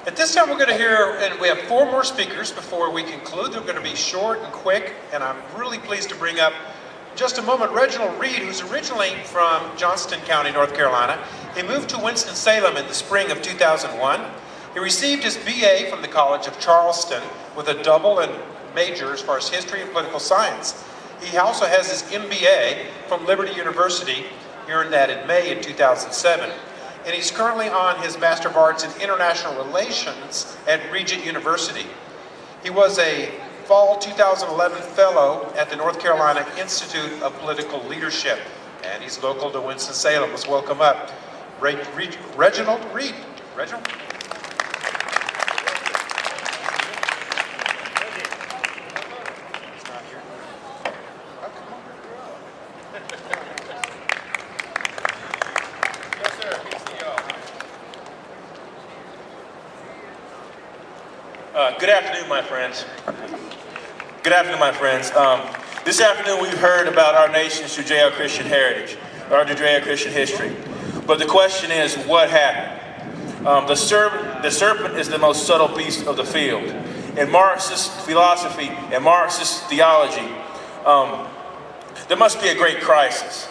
At this time we're going to hear, and we have 4 more speakers before we conclude. They're going to be short and quick, and I'm really pleased to bring up in just a moment Reginald Reid, who's originally from Johnston County, North Carolina. He moved to Winston-Salem in the spring of 2001. He received his BA from the College of Charleston with a double and major as far as history and political science. He also has his MBA from Liberty University. He earned that in May in 2007. And he's currently on his Master of Arts in International Relations at Regent University. He was a fall 2011 fellow at the North Carolina Institute of Political Leadership, and he's local to Winston-Salem. Let's welcome up Reginald Reid. Reginald? Good afternoon, my friends. Good afternoon, my friends. This afternoon we've heard about our nation's Judeo-Christian heritage, our Judeo-Christian history. But the question is, what happened? The serpent is the most subtle beast of the field. In Marxist philosophy and Marxist theology, there must be a great crisis.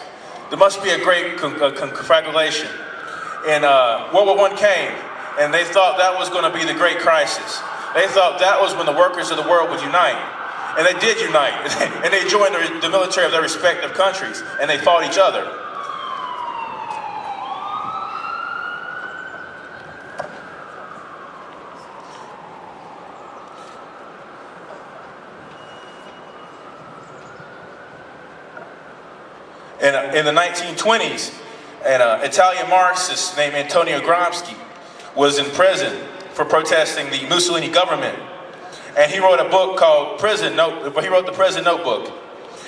There must be a great conflagration. And World War I came, and they thought that was going to be the great crisis. They thought that was when the workers of the world would unite. And they did unite. And they joined the military of their respective countries. And they fought each other. In the 1920s, an Italian Marxist named Antonio Gramsci was in prison for protesting the Mussolini government. And he wrote a book called he wrote the Prison Notebook.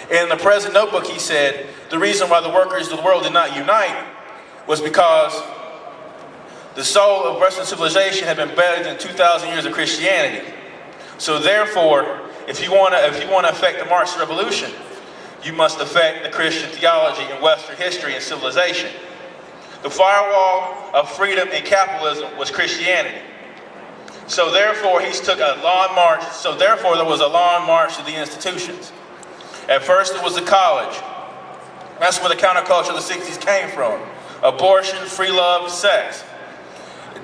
In the Prison Notebook he said, the reason why the workers of the world did not unite was because the soul of Western civilization had been better than 2,000 years of Christianity. So therefore, if you want to affect the Marxist revolution, you must affect the Christian theology in Western history and civilization. The firewall of freedom and capitalism was Christianity. So therefore, he took a long march. So therefore, there was a long march to the institutions. At first, it was the college. That's where the counterculture of the 60s came from. Abortion, free love, sex.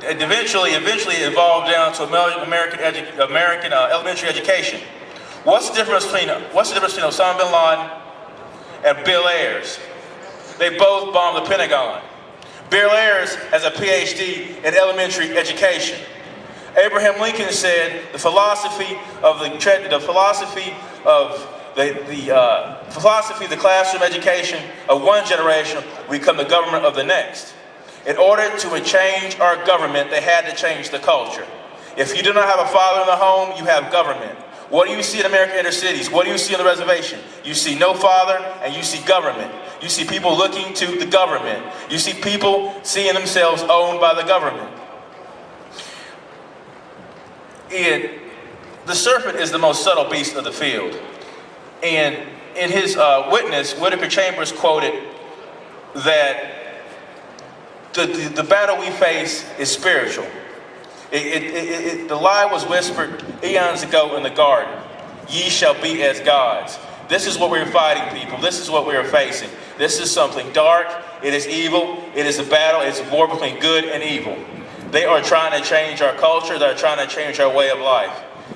It eventually evolved down to American elementary education. What's the difference between Osama bin Laden and Bill Ayers? They both bombed the Pentagon. Bill Ayers has a PhD in elementary education. Abraham Lincoln said the philosophy of the classroom education of one generation will become the government of the next. In order to change our government, they had to change the culture. If you do not have a father in the home, you have government. What do you see in American inner cities? What do you see on the reservation? You see no father and you see government. You see people looking to the government. You see people seeing themselves owned by the government. And the serpent is the most subtle beast of the field. And in his witness, Whittaker Chambers quoted that the battle we face is spiritual. The lie was whispered eons ago in the garden. Ye shall be as gods. This is what we're fighting, people. This is what we're facing. This is something dark. It is evil. It is a battle. It's a war between good and evil. They are trying to change our culture. They're trying to change our way of life.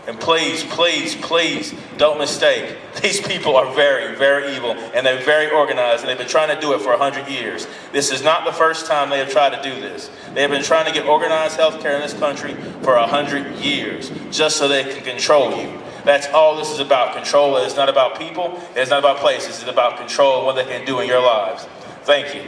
And please, please, please don't mistake. These people are very, very evil, and they're very organized, and they've been trying to do it for 100 years. This is not the first time they have tried to do this. They have been trying to get organized healthcare in this country for 100 years, just so they can control you. That's all this is about, control. It's not about people. It's not about places. It's about control and what they can do in your lives. Thank you.